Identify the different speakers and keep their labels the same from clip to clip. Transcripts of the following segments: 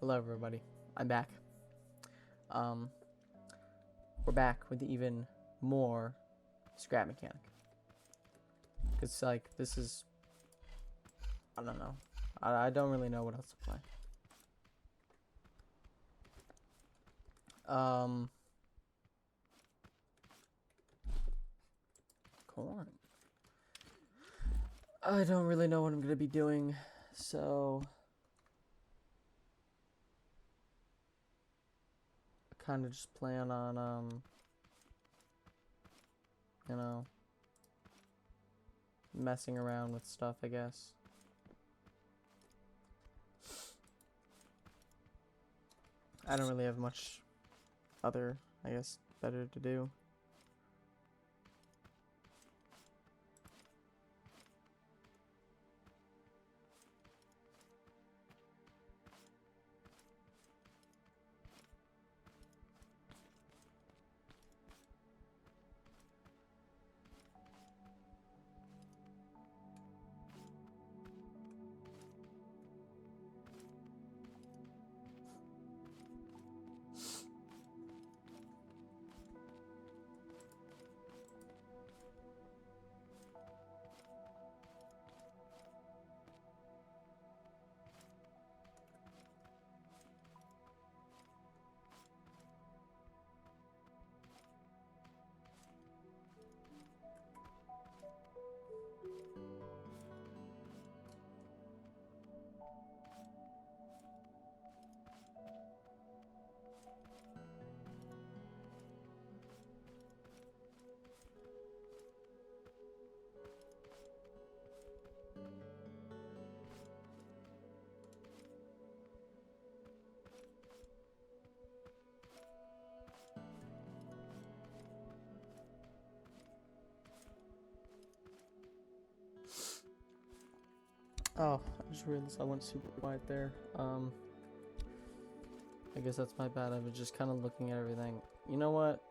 Speaker 1: Hello everybody, I'm back. Um, we're back with even more scrap mechanic. Cause like this is, I don't know, I don't really know what else to play. Corn. I don't really know what I'm gonna be doing, so I kind of just plan on you know, messing around with stuff, I guess. I don't really have much other, I guess, better to do. Oh, I just realized I went super quiet there. I guess that's my bad. I was just kind of looking at everything. You know what?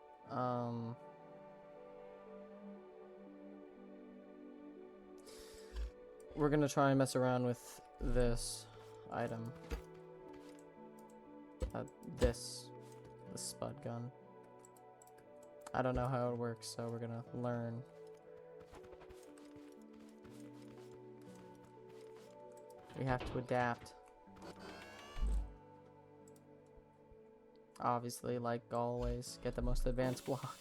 Speaker 1: We're gonna try and mess around with this item. This the spud gun. I don't know how it works, so we're gonna learn. We have to adapt. Obviously, like always, get the most advanced block.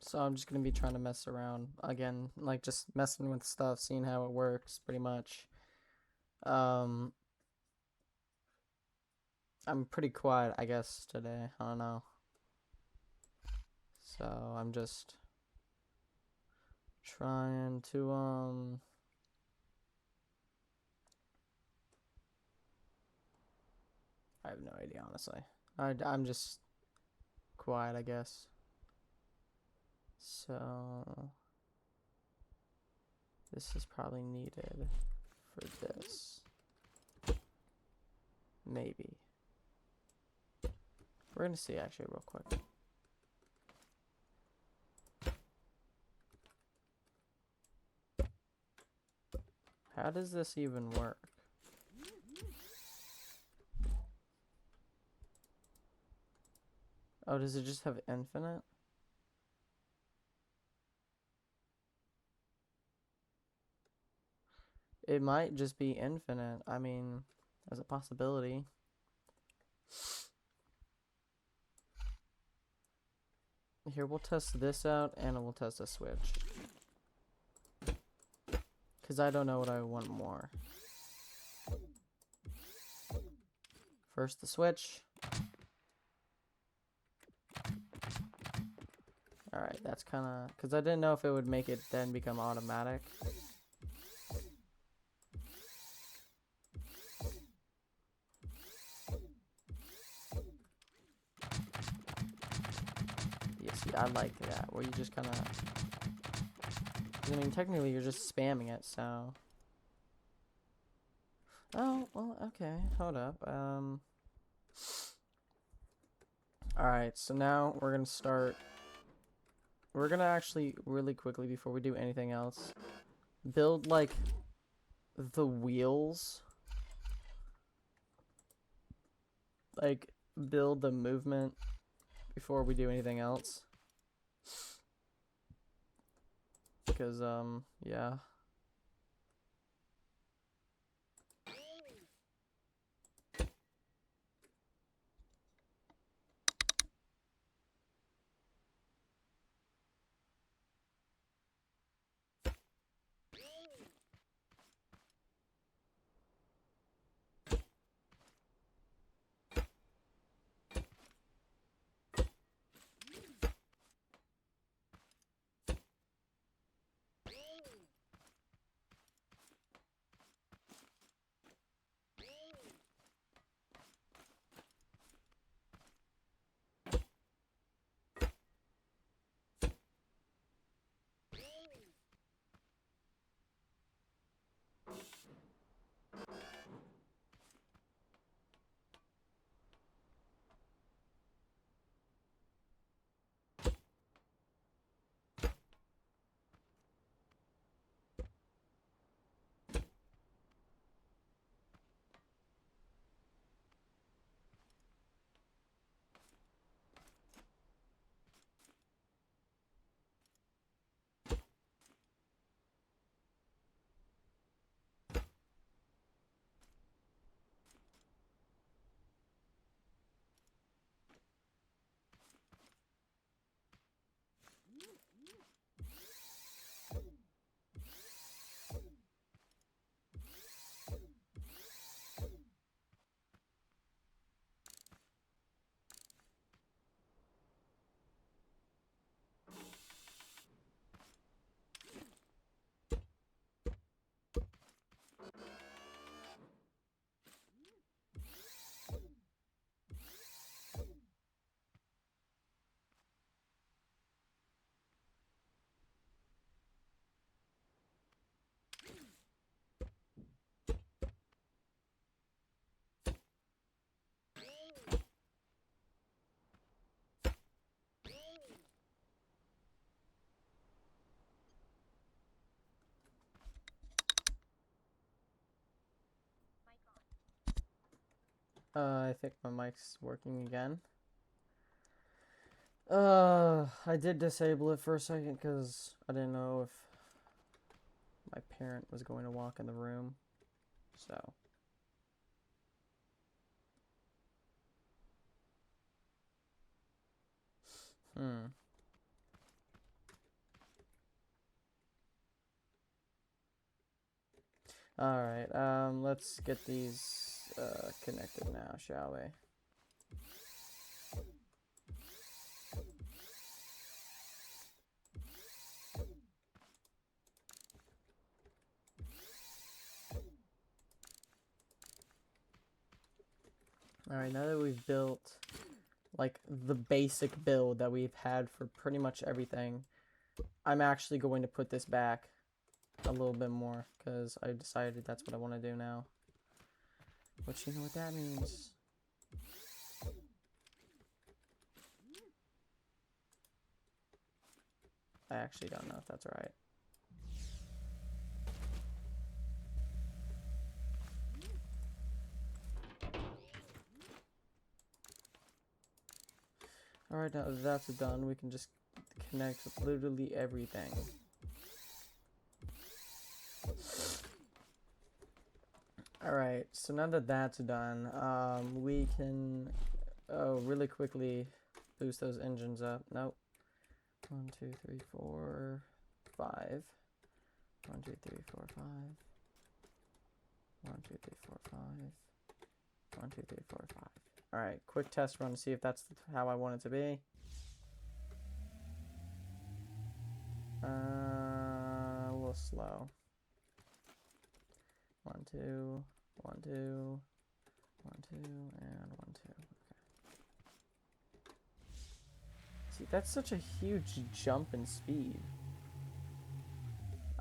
Speaker 1: So I'm just gonna be trying to mess around again, like just messing with stuff, seeing how it works, pretty much. I'm pretty quiet, I guess, today. I don't know. So I'm just trying to I have no idea, honestly. I'm just quiet, I guess. So this is probably needed for this. Maybe. We're gonna see actually real quick. How does this even work? Oh, does it just have infinite? It might just be infinite. I mean, as a possibility. Here, we'll test this out, and we'll test a switch. Because I don't know what I want more. First, the switch. Alright, that's kind of... Because I didn't know if it would make it then become automatic. Yeah, see, I like that, where you just kind of... I mean, technically, you're just spamming it, so... Oh, well, okay, hold up. Alright, so now we're gonna start... We're gonna actually, really quickly, before we do anything else, build, like, the wheels. Like, build the movement before we do anything else. Because, yeah. I think my mic's working again. I did disable it for a second because I didn't know if my parent was going to walk in the room. So. Alright, let's get these connected now, shall we? Alright, now that we've built, like, the basic build that we've had for pretty much everything, I'm actually going to put this back a little bit more, because I decided that's what I want to do now. But you know what that means. I actually don't know if that's right. Alright, now that that's done, we can just connect with literally everything. Alright, so now that that's done, we can really quickly boost those engines up. Nope. 1, 2, 3, 4, 5. 1, 2, 3, 4, 5. 1, 2, 3, 4, 5. 1, 2, 3, 4, 5. Alright, quick test run to see if that's how I want it to be. A little slow. 1, 2, 1, 2, 1, 2, and 1, 2. Okay. See, that's such a huge jump in speed.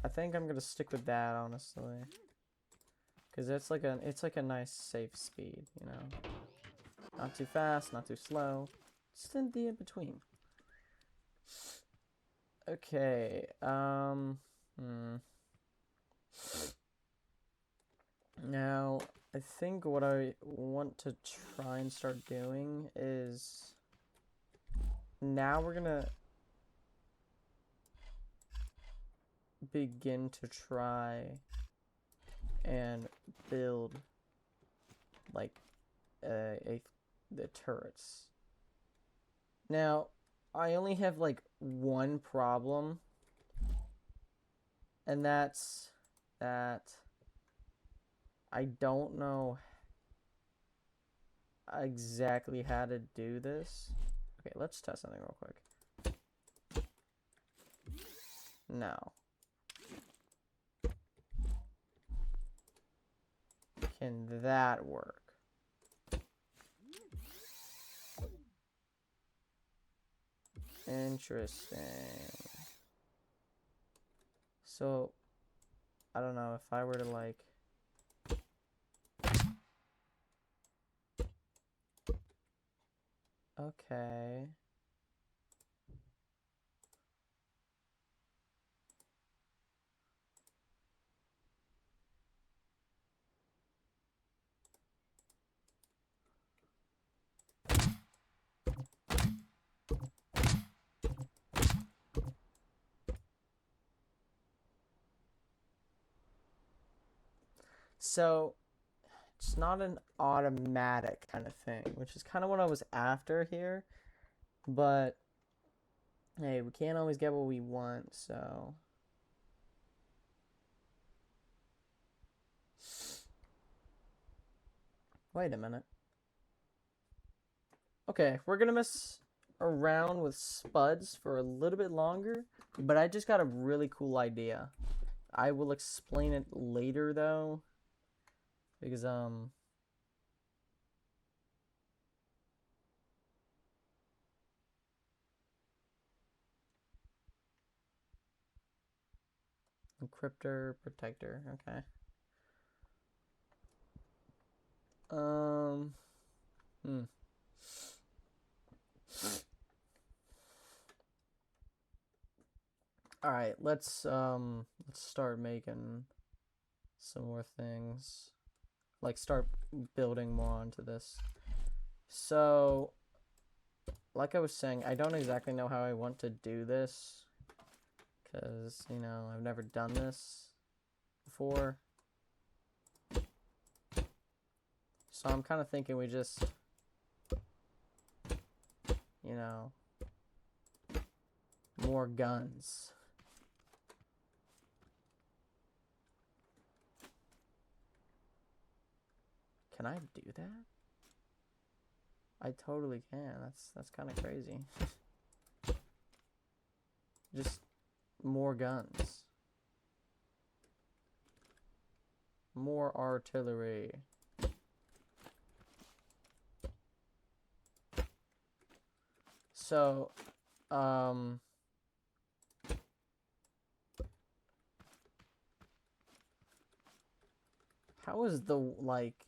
Speaker 1: I think I'm gonna stick with that, honestly, because it's like a nice safe speed, you know. Not too fast, not too slow, just in the in between. Okay. Now, I think what I want to try and start doing is now we're gonna begin to try and build like the turrets. Now, I only have like one problem, and that's that I don't know exactly how to do this. Okay, let's test something real quick. Now, can that work? Interesting. So, I don't know if I were to like... Okay. So, it's not an automatic kind of thing, which is kind of what I was after here. But, hey, we can't always get what we want, so... Wait a minute. Okay, we're gonna mess around with spuds for a little bit longer, but I just got a really cool idea. I will explain it later, though, because, encryptor, protector, okay. All right, let's start making some more things. Like start building more onto this. So, like I was saying, I don't exactly know how I want to do this, because, you know, I've never done this before. So I'm kind of thinking we just, you know, more guns. Can I do that? I totally can. That's kind of crazy. Just more guns. More artillery. So, how is the, like,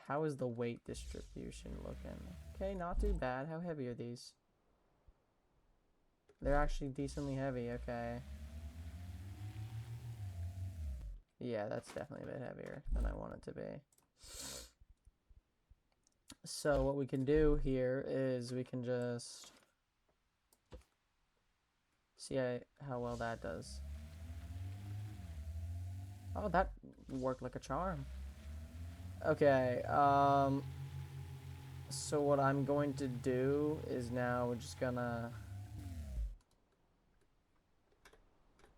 Speaker 1: how is the weight distribution looking? Okay, not too bad. How heavy are these? They're actually decently heavy, okay. Yeah, that's definitely a bit heavier than I want it to be. So what we can do here is we can just see how well that does. Oh, that worked like a charm. Okay, so what I'm going to do is now we're just gonna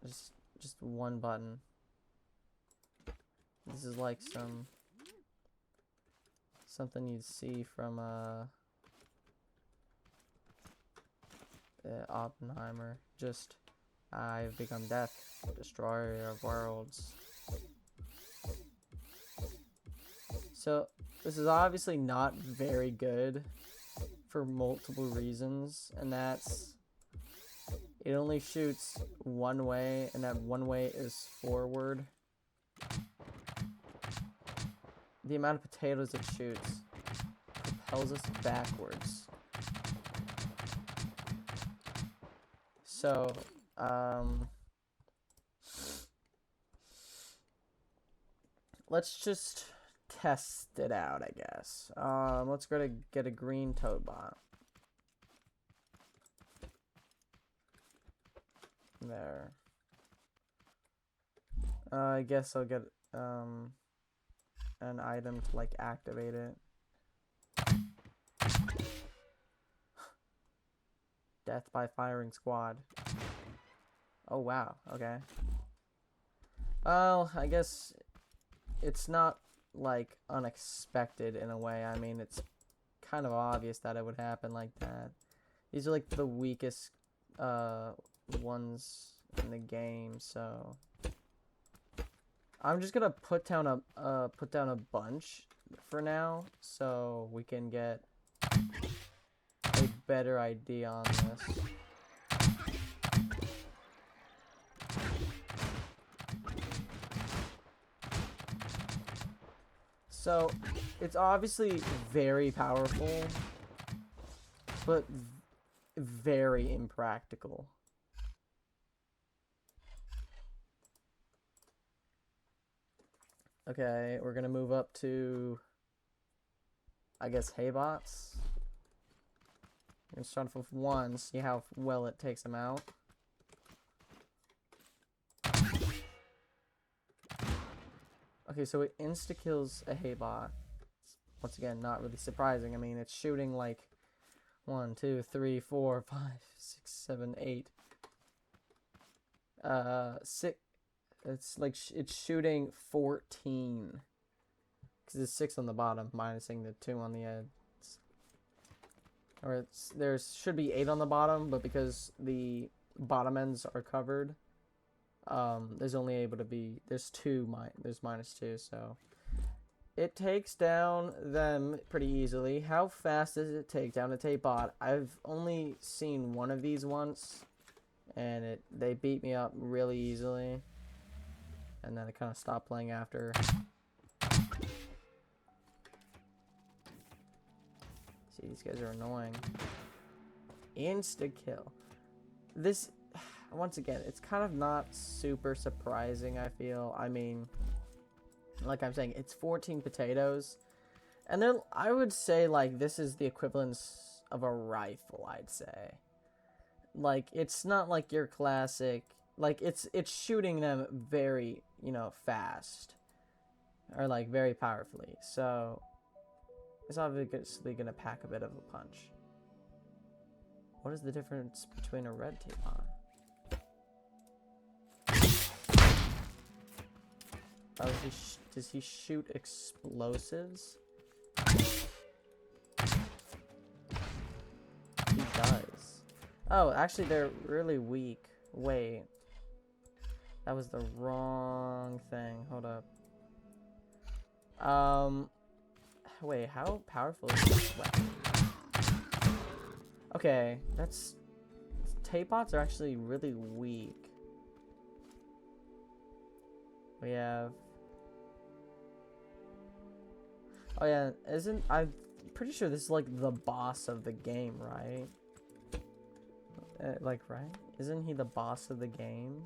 Speaker 1: just one button. This is like something you'd see from Oppenheimer. Just I've become death, destroyer of worlds. So this is obviously not very good for multiple reasons, and that's it only shoots one way, and that one way is forward. The amount of potatoes it shoots propels us backwards. So, let's just test it out, I guess. Let's go to get a green toad bot. There. I guess I'll get an item to like activate it. Death by firing squad. Oh wow, okay. Well, I guess it's not like unexpected in a way. I mean, it's kind of obvious that it would happen like that. These are like the weakest ones in the game, so I'm just gonna put down a bunch for now so we can get a better idea on this. So it's obviously very powerful, but very impractical. Okay, we're gonna move up to, I guess, hay bots. We're gonna start off with one, see how well it takes them out. Okay, so it insta-kills a hay bot. Once again, not really surprising. I mean, it's shooting like 1, 2, 3, 4, 5, 6, 7, 8. 6. It's like it's shooting 14. Because there's 6 on the bottom, minusing the 2 on the ends. Or there should be 8 on the bottom, but because the bottom ends are covered, there's only able to be, there's -2, so it takes down them pretty easily. How fast does it take down a tape bot? I've only seen one of these once, and they beat me up really easily, and then I kind of stopped playing after. See, these guys are annoying. Insta-kill. This, once again, it's kind of not super surprising, I feel. I mean, like I'm saying, it's 14 potatoes. And then I would say, like, this is the equivalence of a rifle, I'd say. Like, it's not like your classic, like, it's shooting them very, fast. Or, like, very powerfully. So it's obviously going to pack a bit of a punch. What is the difference between a red tape on? Oh, does he shoot explosives? He does. Oh, actually, they're really weak. Wait. That was the wrong thing. Hold up. Wait, how powerful is this weapon? Okay, tape bots are actually really weak. We have, oh yeah, I'm pretty sure this is like the boss of the game, right? Right? Isn't he the boss of the game?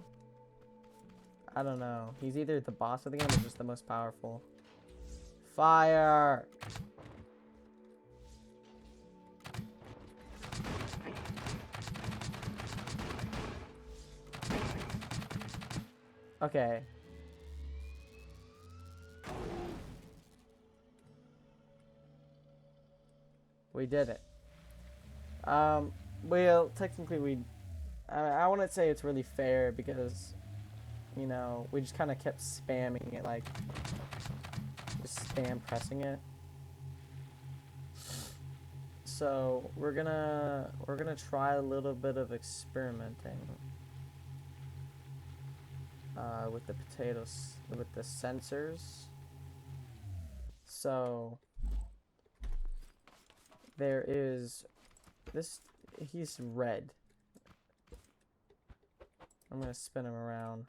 Speaker 1: I don't know. He's either the boss of the game or just the most powerful. Fire! Okay. We did it. Well, technically I wouldn't say it's really fair because you know, we just kind of kept spamming it, like, just spam pressing it. So we're gonna try a little bit of experimenting with the potatoes, with the sensors. So there is this, he's red. I'm gonna spin him around.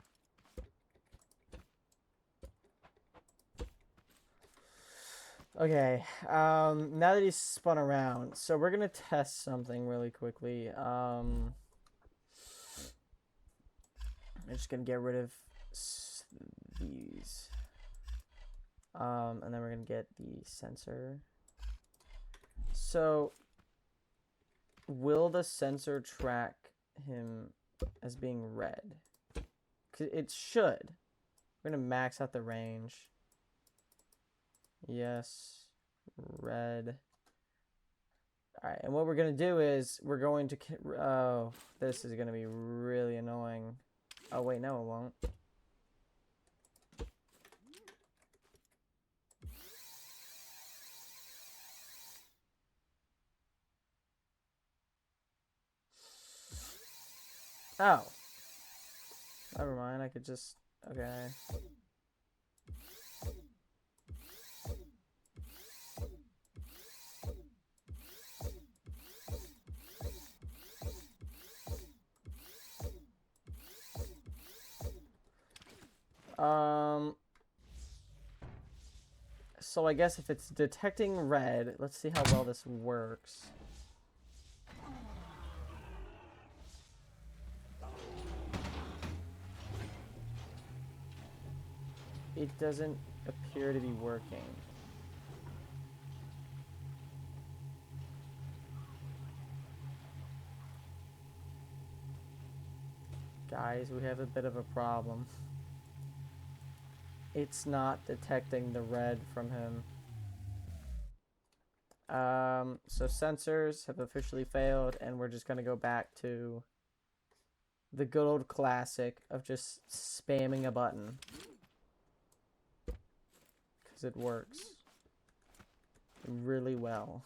Speaker 1: Okay, now that he's spun around, so we're gonna test something really quickly. I'm just gonna get rid of these. And then we're gonna get the sensor. So, will the sensor track him as being red? 'Cause it should. We're gonna max out the range. Yes, red. Alright, and what we're going to do is we're going to... Oh, this is going to be really annoying. Oh, wait, no, it won't. Oh. Never mind, I could just... Okay. So I guess if it's detecting red, let's see how well this works. It doesn't appear to be working. Guys, we have a bit of a problem. It's not detecting the red from him. So sensors have officially failed, and we're just gonna go back to the good old classic of just spamming a button. Because it works really well.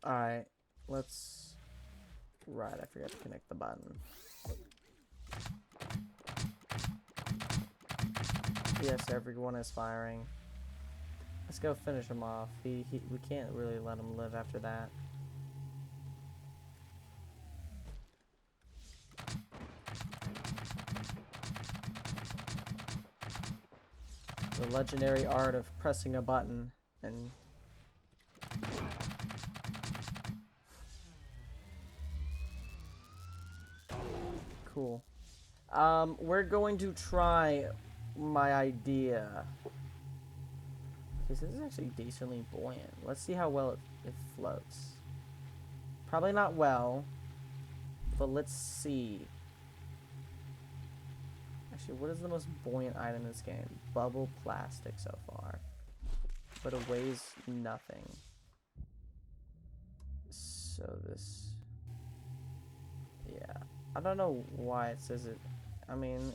Speaker 1: Alright, let's... Right, I forgot to connect the button. Yes, everyone is firing. Let's go finish him off. We can't really let him live after that. The legendary art of pressing a button and... Cool. We're going to try my idea. This is actually decently buoyant. Let's see how well it floats. Probably not well, but let's see. Actually, what is the most buoyant item in this game? Bubble plastic so far. But it weighs nothing. So this... Yeah. I don't know why it says it. I mean,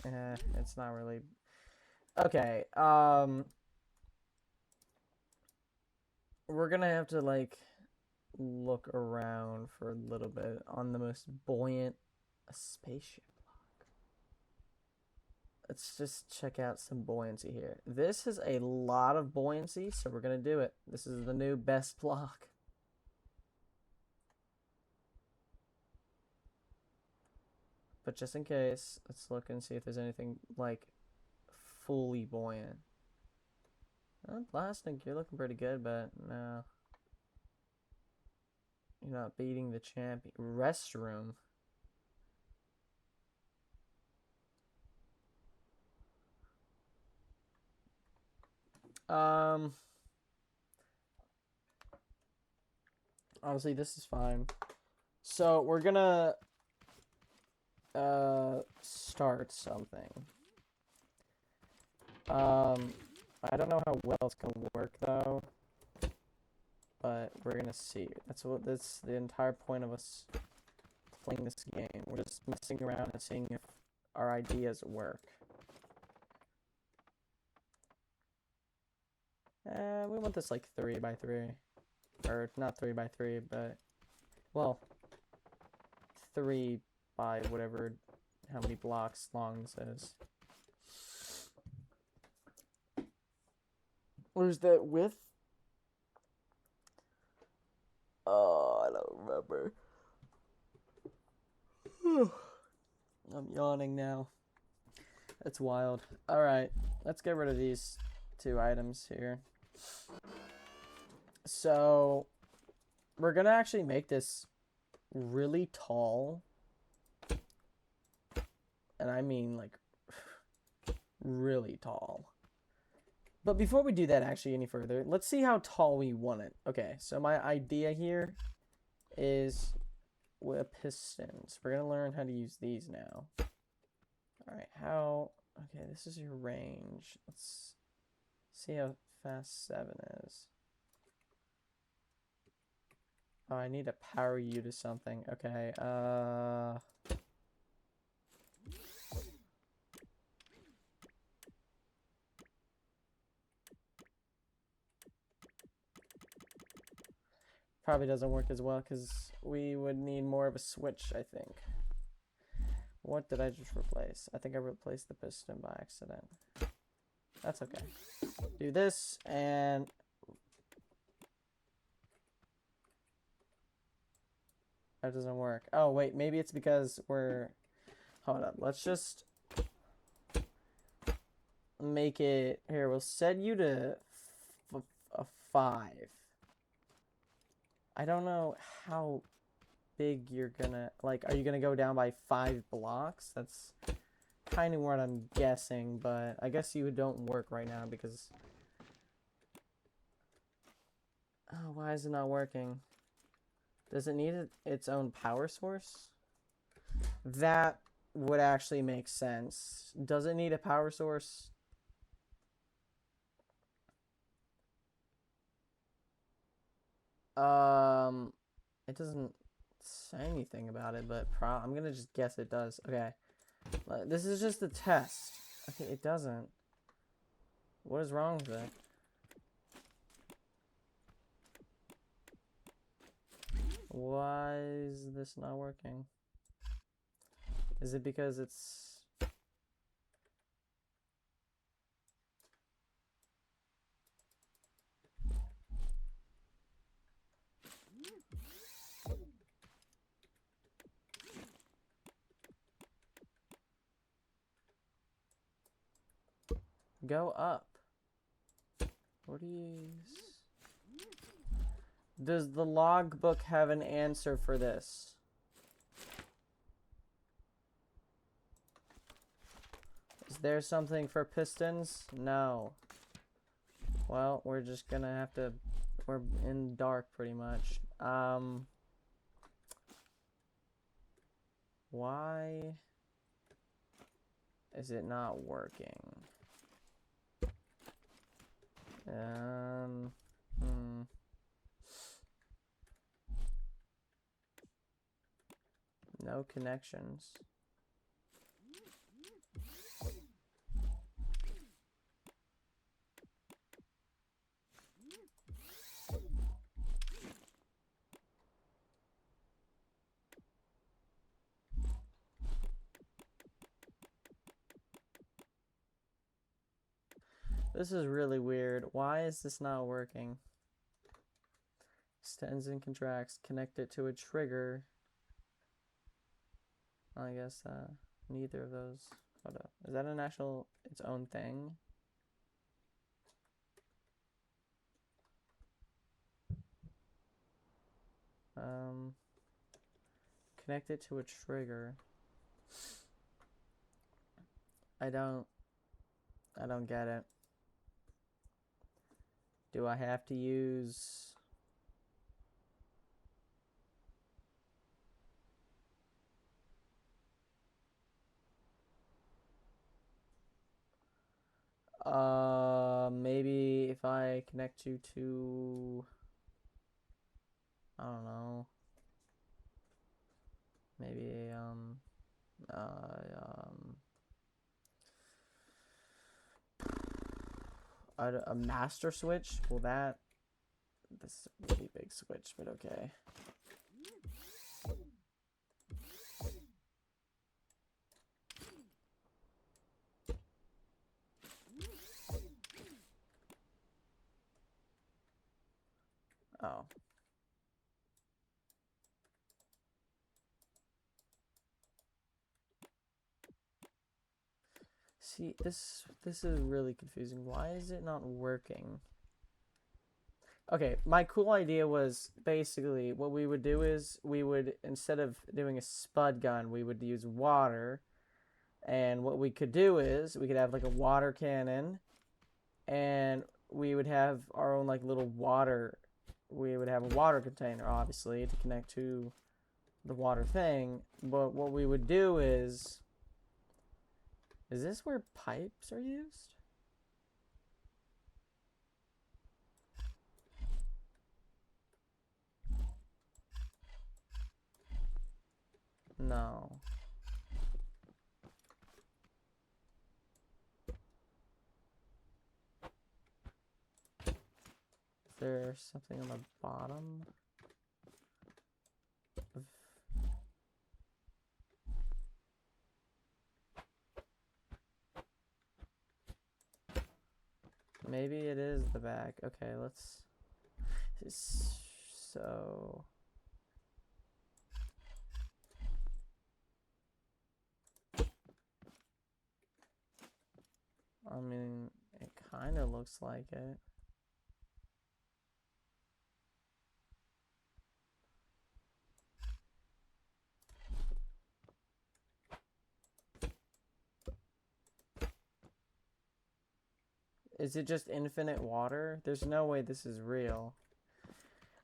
Speaker 1: it's not really... Okay, we're gonna have to, like, look around for a little bit on the most buoyant spaceship block. Let's just check out some buoyancy here. This is a lot of buoyancy, so we're gonna do it. This is the new best block. But just in case, let's look and see if there's anything, like, fully buoyant. Well, plastic, you're looking pretty good, but no. You're not beating the champion. Restroom. Honestly, this is fine. So we're gonna start something. I don't know how well it's gonna work though, but we're gonna see. That's the entire point of us playing this game. We're just messing around and seeing if our ideas work. We want this like 3x3, or not 3x3, but well, 3 by whatever, how many blocks long this is. Where's that width? Oh, I don't remember. I'm yawning now. That's wild. Alright, let's get rid of these 2 items here. So, we're gonna actually make this really tall. And I mean, like, really tall. But before we do that actually any further, let's see how tall we want it. Okay, so my idea here is with pistons. We're going to learn how to use these now. Alright, how... Okay, this is your range. Let's see how fast 7 is. Oh, I need to power you to something. Okay, probably doesn't work as well because we would need more of a switch, I think. What did I just replace? I think I replaced the piston by accident. That's okay. Do this, and... that doesn't work. Oh, wait, maybe it's because we're... Hold up, let's just... make it... Here, we'll set you to a 5. I don't know how big you're gonna... Like, are you gonna go down by 5 blocks? That's kind of what I'm guessing, but I guess you don't work right now because... Oh, why is it not working? Does it need its own power source? That would actually make sense. Does it need a power source? It doesn't say anything about it, but I'm gonna just guess it does. Okay, this is just a test. Okay, it doesn't. What is wrong with it? Why is this not working? Is it because it's... Go up. What do you... Does the logbook have an answer for this? Is there something for pistons? No. Well, we're just gonna have to... We're in dark pretty much. Why is it not working? No connections. This is really weird. Why is this not working? Extends and contracts. Connect it to a trigger. I guess neither of those. Hold up. Is that an actual its own thing? Connect it to a trigger. I don't get it. Do I have to use... Maybe if I connect you to, I don't know, maybe, a master switch. Well, this is a really big switch, but okay. Oh. See, this is really confusing. Why is it not working? Okay, my cool idea was basically what we would do is we would, instead of doing a spud gun, we would use water. And what we could do is we could have like a water cannon, and we would have our own like little water. We would have a water container, obviously, to connect to the water thing. But what we would do is this where pipes are used? No. Is there something on the bottom? Maybe it is the back. Okay, let's... So... I mean, it kind of looks like it. Is it just infinite water? There's no way this is real.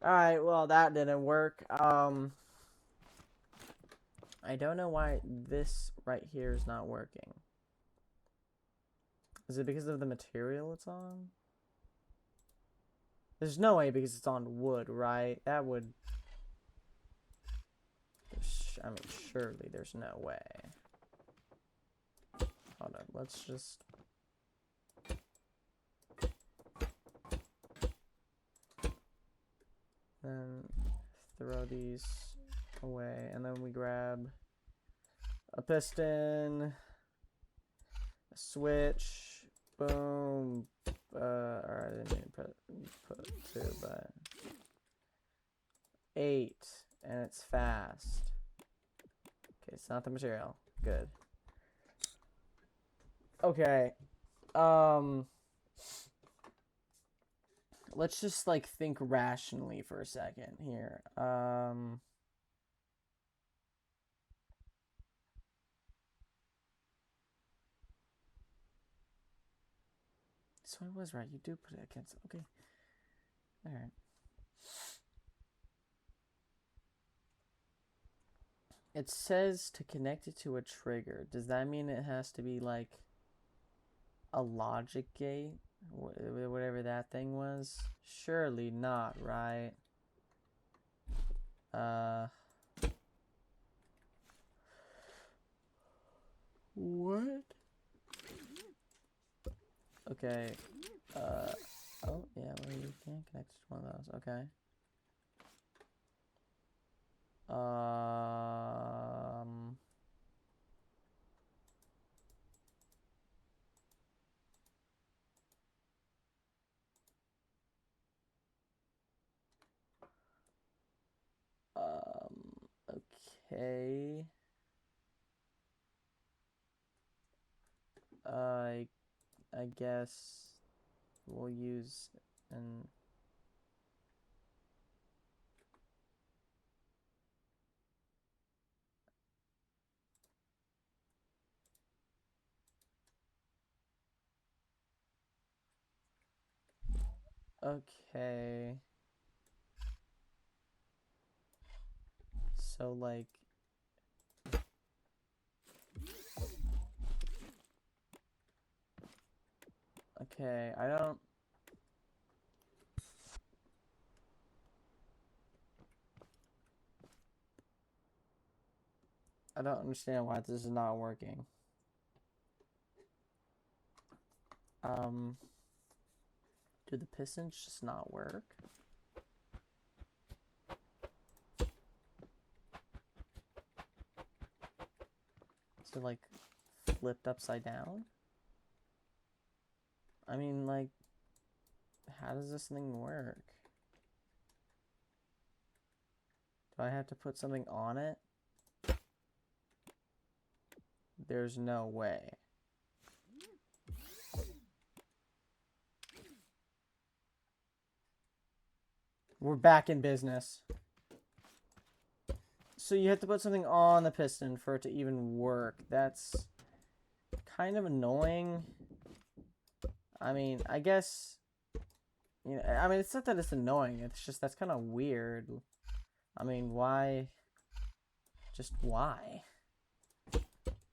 Speaker 1: Alright, well, that didn't work. I don't know why this right here is not working. Is it because of the material it's on? There's no way because it's on wood, right? That would... I mean, surely there's no way. Hold on, let's just... Then throw these away, and then we grab a piston, a switch, boom. Alright, I didn't mean to put 2, but 8, and it's fast. Okay, it's not the material. Good. Okay. Let's just like think rationally for a second here. So I was right. You do put it against. Okay. All right. It says to connect it to a trigger. Does that mean it has to be like a logic gate? Whatever that thing was? Surely not, right? What? Okay. Oh, yeah, well, you can connect to one of those. Okay. Okay. I guess we'll use an... Okay. So, like... Okay, I don't understand why this is not working. Do the pistons just not work? Is it like flipped upside down? I mean, like, how does this thing work? Do I have to put something on it? There's no way. We're back in business. So you have to put something on the piston for it to even work. That's kind of annoying. I mean, I guess, you know, I mean, it's not that it's annoying. It's just that's kind of weird. I mean, why? Just why?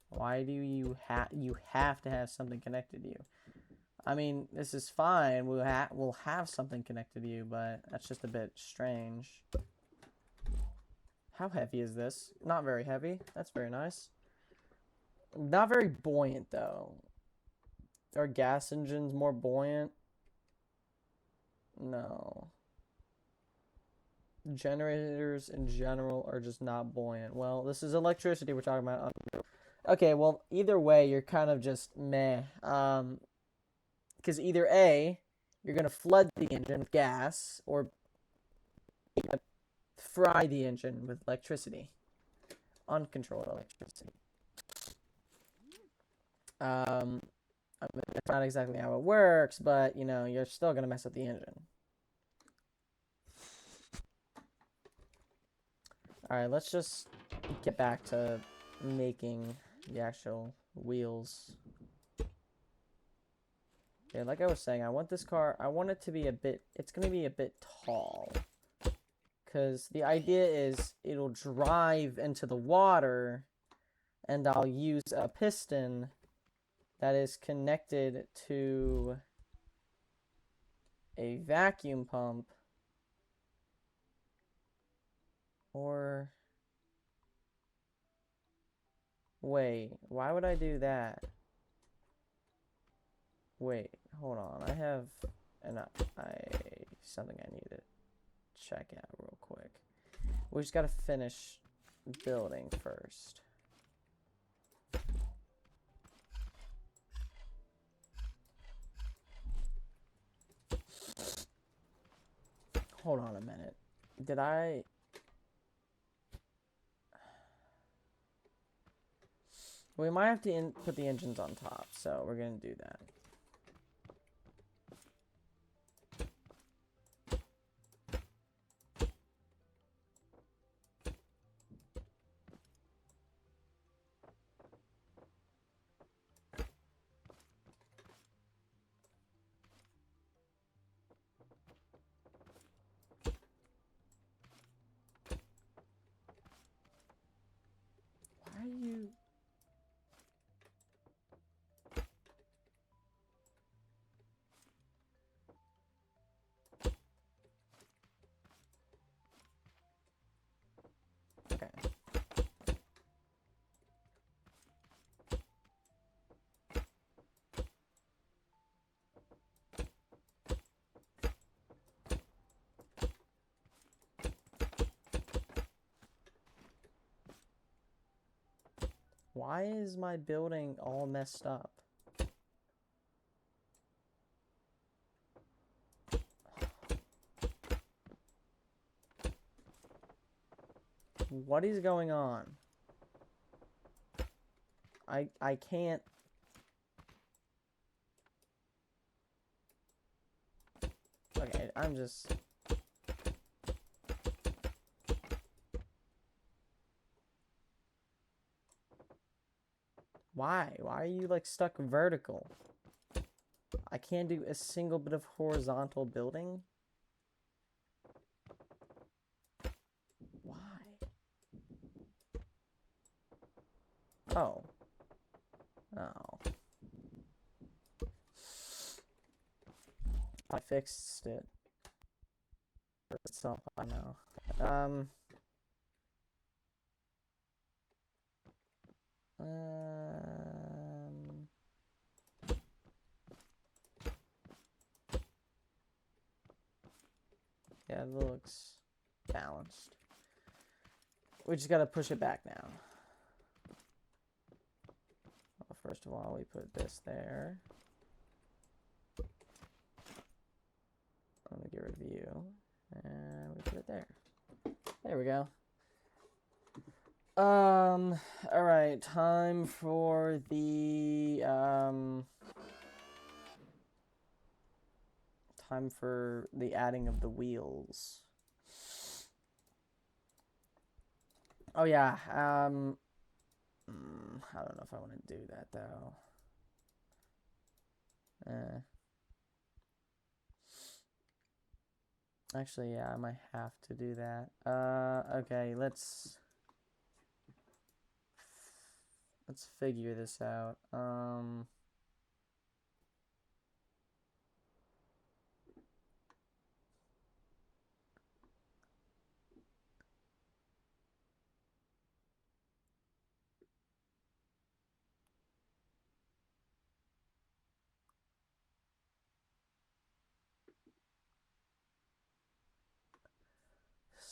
Speaker 1: Why do you have to have something connected to you? I mean, this is fine. We'll have something connected to you, but that's just a bit strange. How heavy is this? Not very heavy. That's very nice. Not very buoyant, though. Are gas engines more buoyant? No. Generators in general are just not buoyant. Well, this is electricity we're talking about. Okay, well, either way, you're kind of just meh. Because either A, you're going to flood the engine with gas, or fry the engine with electricity. Uncontrolled electricity. I mean, that's not exactly how it works, but, you know, you're still going to mess up the engine. Alright, let's just get back to making the actual wheels. Okay, like I was saying, I want this car, I want it to be a bit, it's going to be a bit tall. Because the idea is it'll drive into the water, and I'll use a piston that is connected to a vacuum pump. Or, wait, why would I do that? Wait, hold on, I have something I need to check out real quick. We just gotta finish building first. Hold on a minute. Did I... We might have to put the engines on top, so we're gonna do that. Why are you... Okay. Why is my building all messed up? What is going on? I can't... Okay, I'm just... Why? Why are you, like, stuck vertical? I can't do a single bit of horizontal building? Why? Oh. Oh. I fixed it. Itself, I know. Yeah, it looks balanced. We just gotta push it back now. Well, first of all, we put this there. Let me get rid of you. And we put it there. There we go. Alright, time for the, adding of the wheels. Oh yeah, I don't know if I want to do that though. Actually, yeah, I might have to do that. Okay, let's figure this out.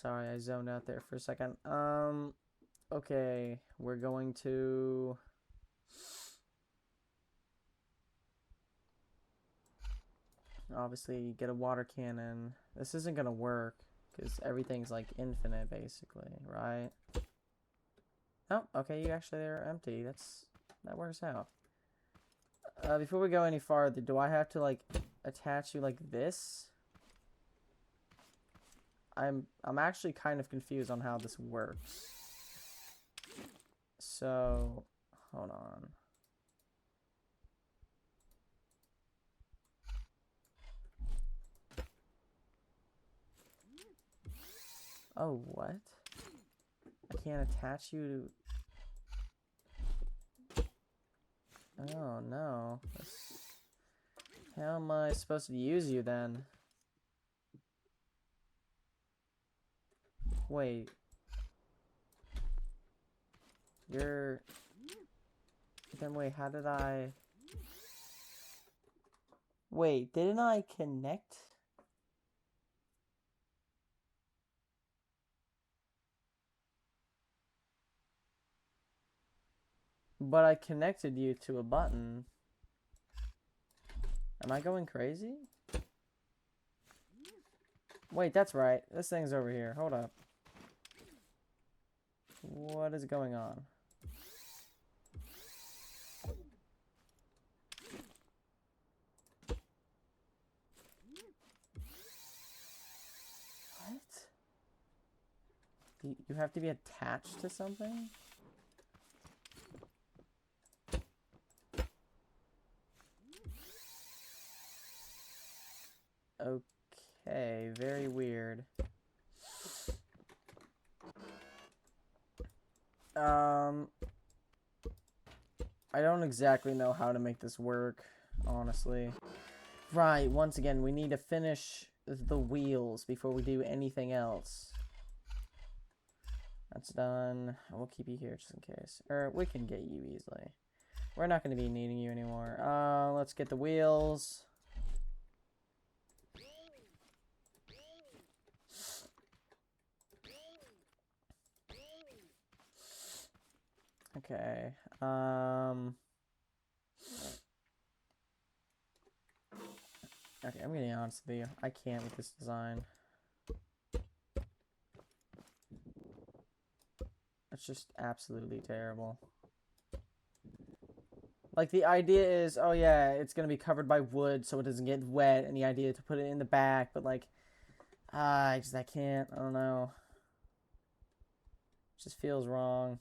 Speaker 1: Sorry, I zoned out there for a second. Okay, we're going to obviously get a water cannon. This isn't gonna work because everything's like infinite basically, right? Oh, okay, you actually are empty. That works out. Before we go any farther, do I have to like attach you like this? I'm actually kind of confused on how this works. So, hold on. Oh, what? I can't attach you to... Oh, no. How am I supposed to use you then? Wait. You're... Then wait, how did I... Wait, didn't I connect? But I connected you to a button. Am I going crazy? Wait, that's right. This thing's over here. Hold up. What is going on? What? You have to be attached to something? Okay, very weird. I don't exactly know how to make this work, honestly. Right, once again, we need to finish the wheels before we do anything else. That's done. We'll keep you here just in case. Or we can get you easily. We're not going to be needing you anymore. Let's get the wheels. Okay. Okay, I'm getting honest with you. I can't with this design. It's just absolutely terrible. Like, the idea is, oh yeah, it's gonna be covered by wood so it doesn't get wet, and the idea to put it in the back, but like, I can't, I don't know. It just feels wrong.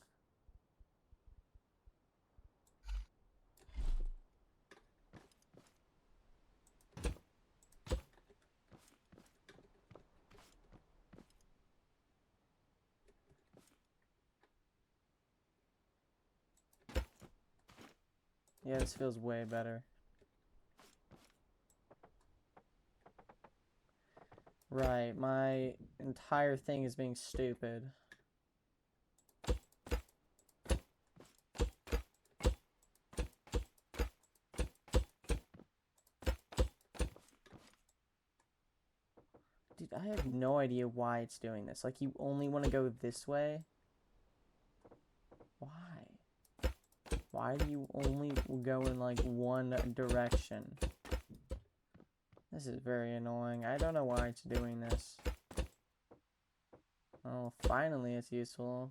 Speaker 1: Yeah, this feels way better. Right, my entire thing is being stupid. Dude, I have no idea why it's doing this. Like, you only want to go this way? Why? Why do you only go in, like, one direction? This is very annoying. I don't know why it's doing this. Oh, finally it's useful.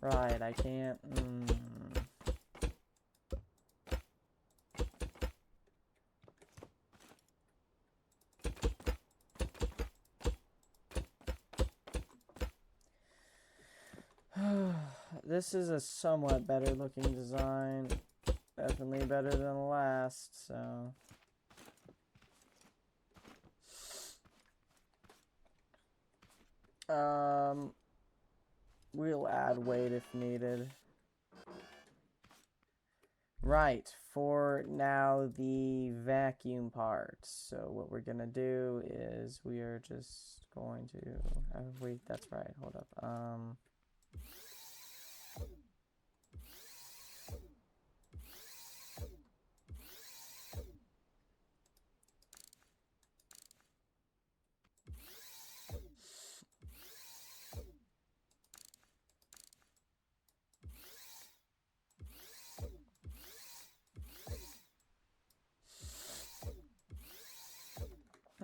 Speaker 1: Right, I can't... This is a somewhat better looking design. Definitely better than the last, so... We'll add weight if needed. Right, for now the vacuum part. So what we're gonna do is we are just going to... wait, that's right, hold up.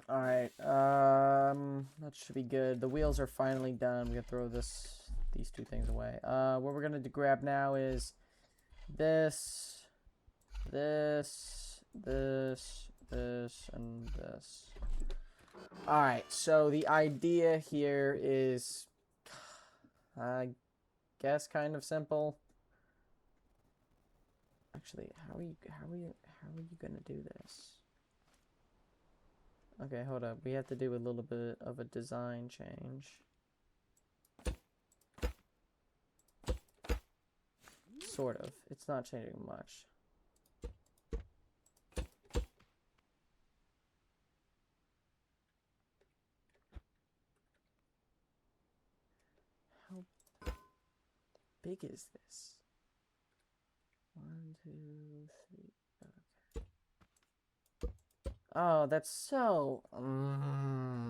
Speaker 1: Alright, that should be good. The wheels are finally done. We can throw these two things away. What we're gonna grab now is this, and this. Alright, so the idea here is, I guess, kind of simple. Actually, how are you gonna do this? Okay, hold up. We have to do a little bit of a design change. Sort of. It's not changing much. How big is this? 1, 2, 3. Okay. Oh, that's so...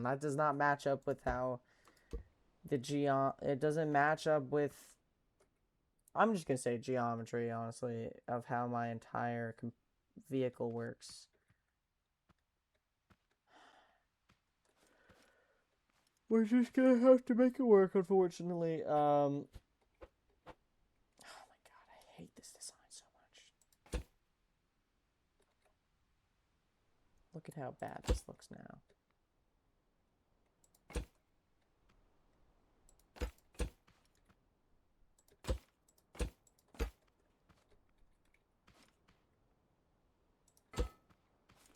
Speaker 1: that does not match up with how the it doesn't match up with... I'm just gonna say geometry, honestly, of how my entire vehicle works. We're just gonna have to make it work, unfortunately. Oh my god, I hate this design so much. Look at how bad this looks now.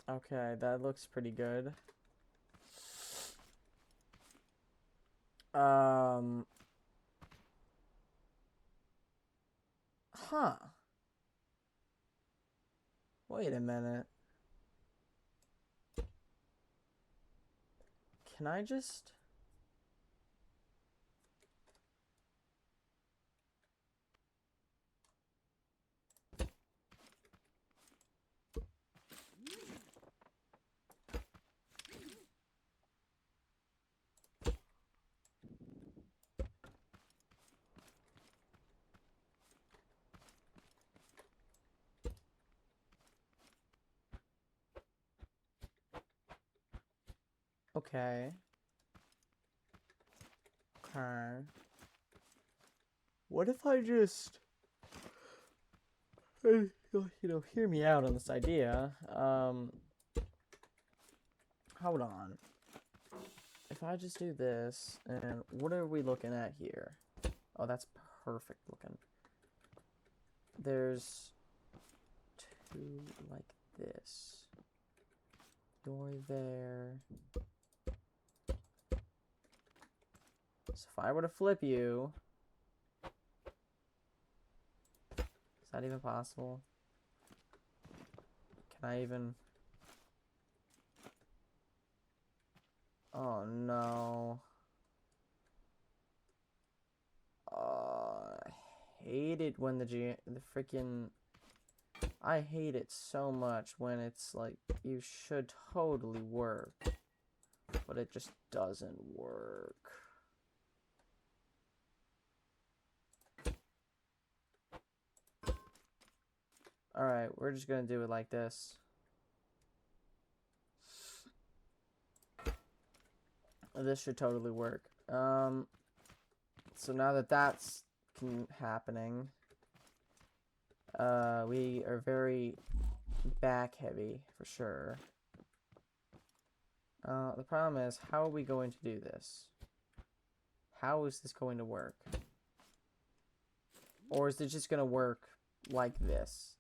Speaker 1: Okay, that looks pretty good. Huh. Wait a minute. Can I just... Okay. Okay. What if I just... hear me out on this idea. Hold on. If I just do this, and what are we looking at here? Oh, that's perfect looking. There's two like this. Door there. So if I were to flip you... Is that even possible? Can I even... Oh no. I hate it when the freaking... I hate it so much when it's like, you should totally work, but it just doesn't work. Alright, we're just gonna do it like this. This should totally work. So now that that's happening, we are very back heavy for sure. The problem is, how are we going to do this? How is this going to work? Or is it just going to work like this?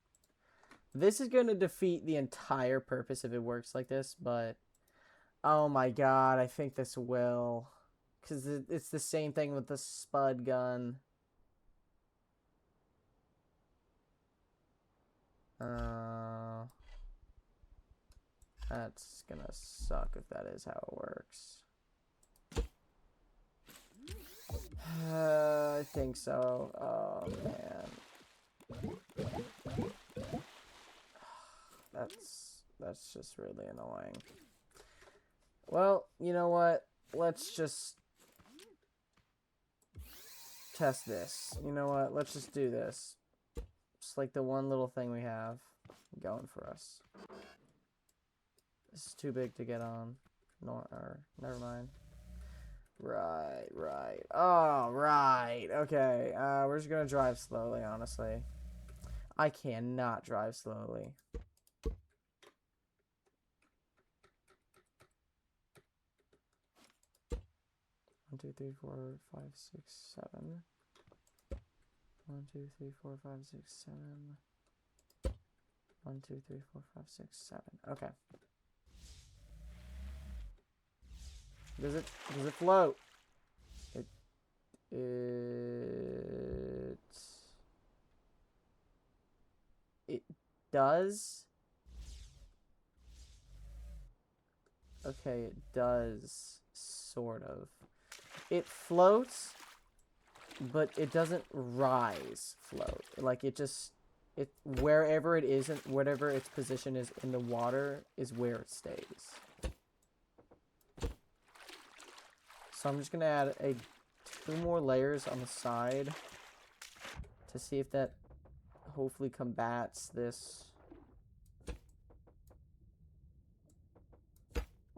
Speaker 1: This is going to defeat the entire purpose if it works like this, but... Oh my god, I think this will. Because it's the same thing with the spud gun. That's gonna suck if that is how it works. I think so. Oh man. That's just really annoying. Well, you know what? Let's just test this. You know what? Let's just do this. Just like the one little thing we have going for us. This is too big to get on. No, or never mind. Right. Oh, right. Okay. We're just gonna drive slowly, honestly. I cannot drive slowly. 1, 2, 3, 4, 5, 6, 7. 1, 2, 3, 4, 5, 6, 7. 1, 2, 3, 4, 5, 6, 7. Okay. Does it float? It does. Okay, it does sort of. It floats, but it doesn't rise float. Like it wherever it is, whatever its position is in the water is where it stays. So I'm just gonna add 2 more layers on the side to see if that hopefully combats this.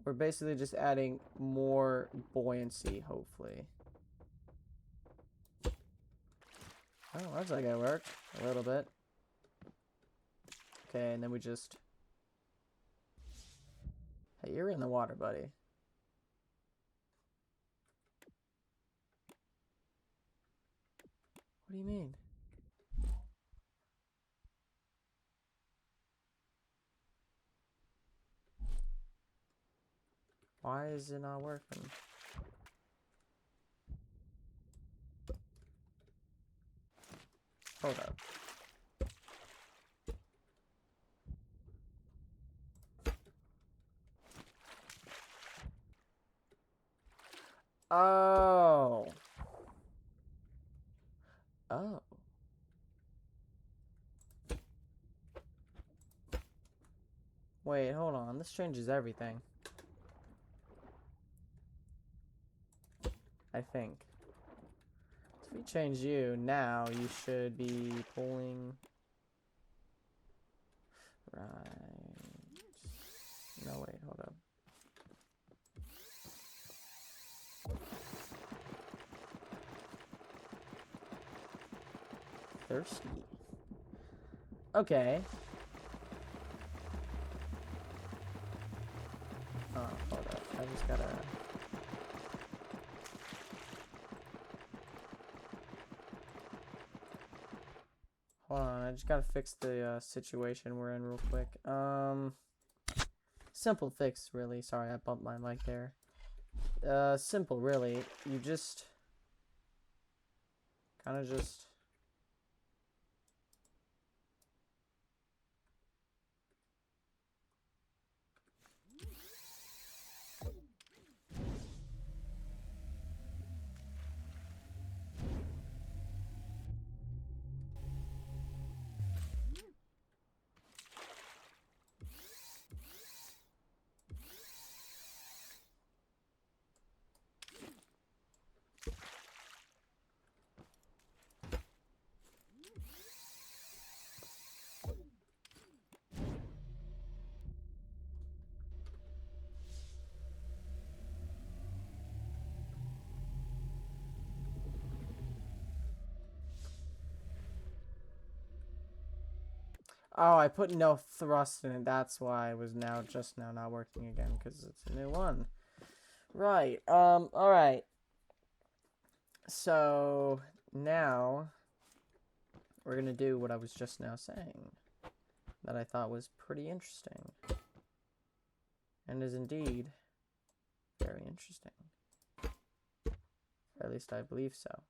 Speaker 1: We're basically just adding more buoyancy, hopefully. Oh, looks like it worked a little bit. Okay, and then we just... Hey, you're in the water, buddy. What do you mean? Why is it not working? Hold up. Oh. Oh. Wait, hold on. This changes everything. I think. So if we change you, now you should be pulling... Right. No, wait, hold up. Thirsty. Okay. Oh, hold up. I just gotta... Hold on, I just gotta fix the situation we're in real quick. Simple fix, really. Sorry, I bumped my mic there. Simple, really. You just... kind of just... Oh, I put no thrust in it. That's why it was just now not working again, because it's a new one. Right. All right. So now we're gonna do what I was just now saying that I thought was pretty interesting, and is indeed very interesting. Or at least I believe so.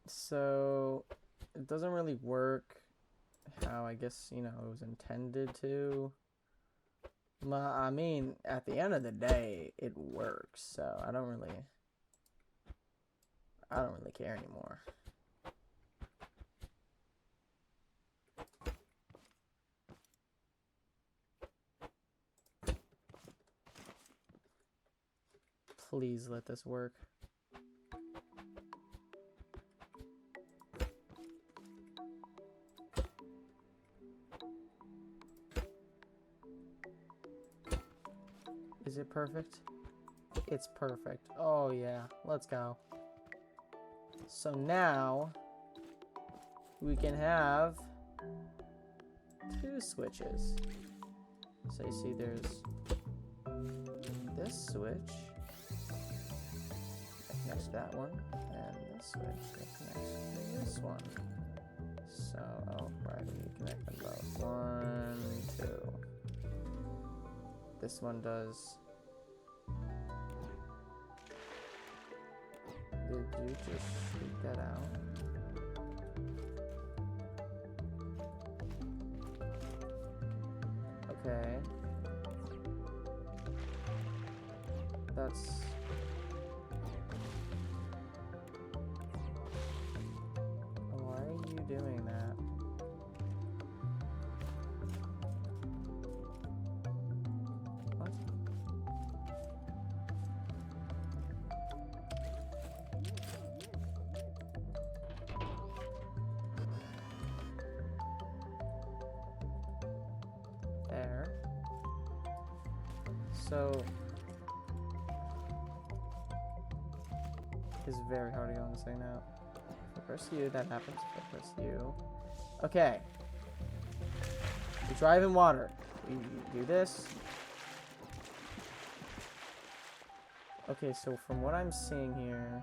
Speaker 1: So it doesn't really work how I guess, you know, it was intended to. I mean, at the end of the day, it works, so I don't really care anymore. Please let this work. Is it perfect? It's perfect. Oh yeah, let's go. So now we can have 2 switches. So you see there's this switch that connects to that one, and this switch that connects to this one. So, oh right, we connect them both. 1, 2. This one does... Did you just shoot that out? Okay. That's... Why are you doing that? What? There. So... It's very hard to go on this thing now. If I press U, that happens. If I press U. Okay. We drive in water. We do this. Okay, so from what I'm seeing here,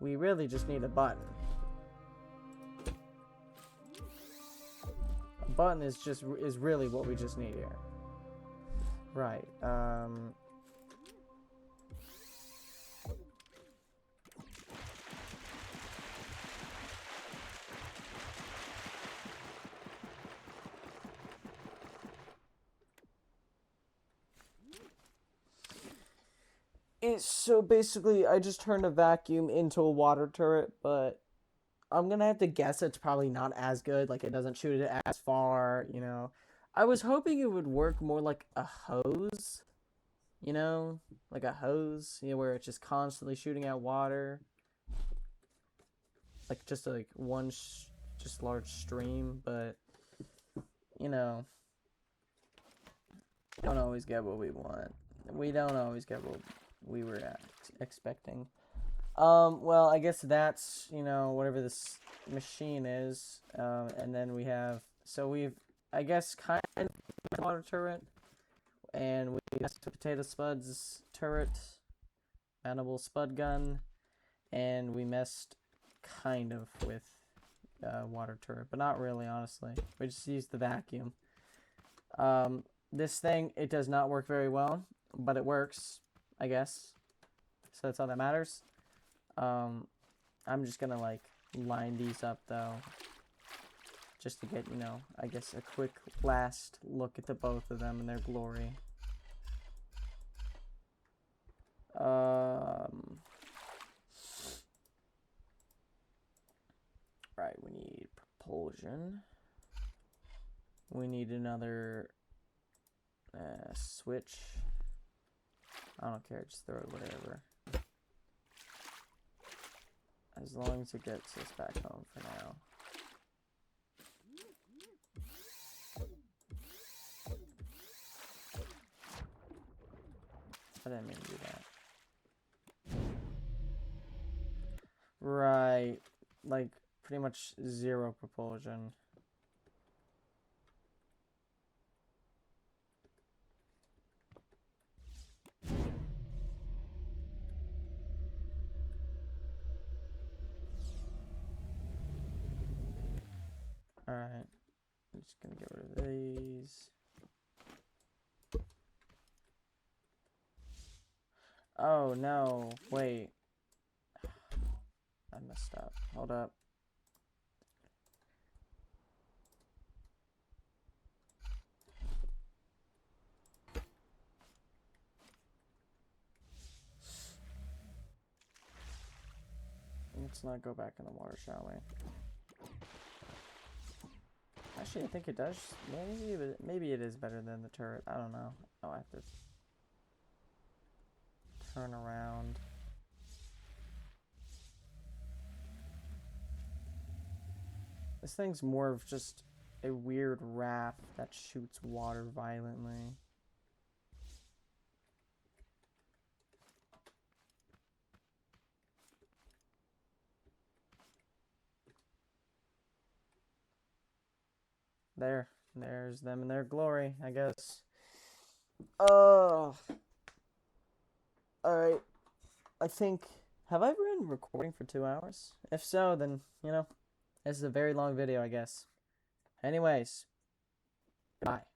Speaker 1: we really just need a button. A button is really what we just need here. Right. So basically, I just turned a vacuum into a water turret, but I'm gonna have to guess it's probably not as good. Like, it doesn't shoot it as far, you know. I was hoping it would work more like a hose, you know? Like a hose, you know, where it's just constantly shooting out water. Like, just like one just large stream, but, you know, don't always get what we want. we don't always get what we were expecting. Well, I guess that's, you know, whatever this machine is. And then we have, so we've, I guess, kind of water turret, and we have potato spuds turret, mountable spud gun, and we messed kind of with water turret, but not really, honestly. We just used the vacuum. This thing, it does not work very well, but it works, I guess. So that's all that matters. I'm just gonna like line these up though, just to get, you know, I guess a quick last look at the both of them in their glory. Right, we need propulsion. We need another switch. I don't care, just throw it whatever. As long as it gets us back home for now. I didn't mean to do that. Right. Like, pretty much zero propulsion. Alright. I'm just gonna get rid of these. Oh, no. Wait. I messed up. Hold up. Let's not go back in the water, shall we? Actually, I think it does. Maybe it is better than the turret. I don't know. Oh, I have to turn around. This thing's more of just a weird raft that shoots water violently. There's them in their glory, I guess. Oh. Alright. I think, have I been recording for 2 hours? If so, then, you know, this is a very long video, I guess. Anyways, goodbye.